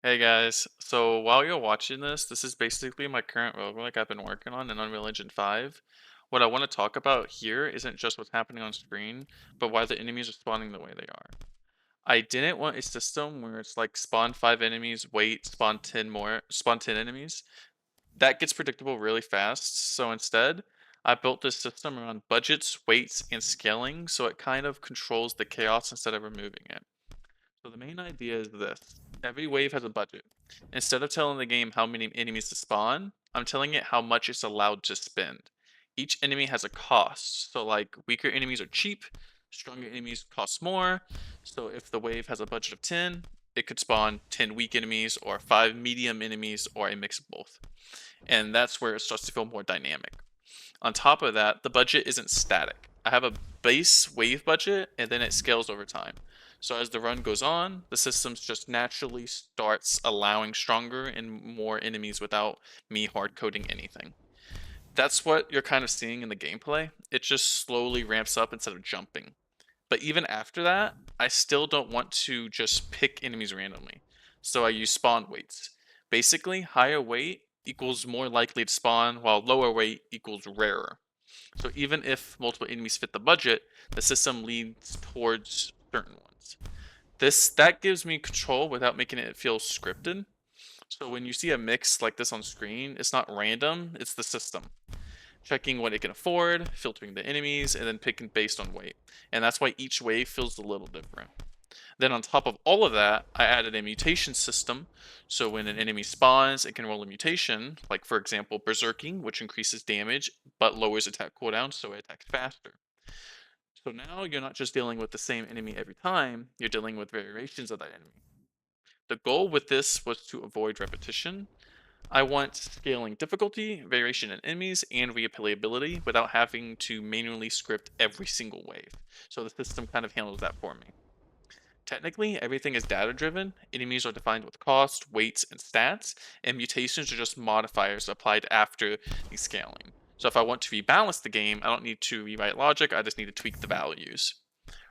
Hey guys, so while you're watching this, this is basically my current roguelike I've been working on in Unreal Engine 5. What I want to talk about here isn't just what's happening on screen, but why the enemies are spawning the way they are. I didn't want a system where it's like spawn 5 enemies, wait, spawn 10 enemies. That gets predictable really fast, so instead, I built this system around budgets, weights, and scaling, so it kind of controls the chaos instead of removing it. So the main idea is this. Every wave has a budget. Instead of telling the game how many enemies to spawn, I'm telling it how much it's allowed to spend. Each enemy has a cost. So like weaker enemies are cheap, stronger enemies cost more. So if the wave has a budget of 10, it could spawn 10 weak enemies or 5 medium enemies or a mix of both. And that's where it starts to feel more dynamic. On top of that, the budget isn't static. I have a base wave budget and then it scales over time. So as the run goes on, the system just naturally starts allowing stronger and more enemies without me hard coding anything. That's what you're kind of seeing in the gameplay. It just slowly ramps up instead of jumping. But even after that, I still don't want to just pick enemies randomly. So I use spawn weights. Basically, higher weight equals more likely to spawn, while lower weight equals rarer. So even if multiple enemies fit the budget, the system leans towards certain ones. That gives me control without making it feel scripted. So when you see a mix like this on screen, it's not random, it's the system. Checking what it can afford, filtering the enemies, and then picking based on weight. And that's why each wave feels a little different. Then on top of all of that, I added a mutation system. So when an enemy spawns, it can roll a mutation, like for example, Berserking, which increases damage but lowers attack cooldown, so it attacks faster. So now you're not just dealing with the same enemy every time, you're dealing with variations of that enemy. The goal with this was to avoid repetition. I want scaling difficulty, variation in enemies, and replayability without having to manually script every single wave. So the system kind of handles that for me. Technically, everything is data driven. Enemies are defined with cost, weights, and stats, and mutations are just modifiers applied after the scaling. So if I want to rebalance the game, I don't need to rewrite logic, I just need to tweak the values.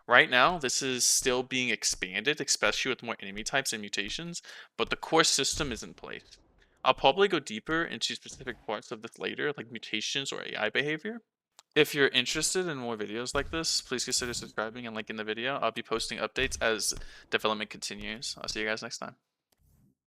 Right now, this is still being expanded, especially with more enemy types and mutations, but the core system is in place. I'll probably go deeper into specific parts of this later, like mutations or AI behavior. If you're interested in more videos like this, please consider subscribing and liking the video. I'll be posting updates as development continues. I'll see you guys next time.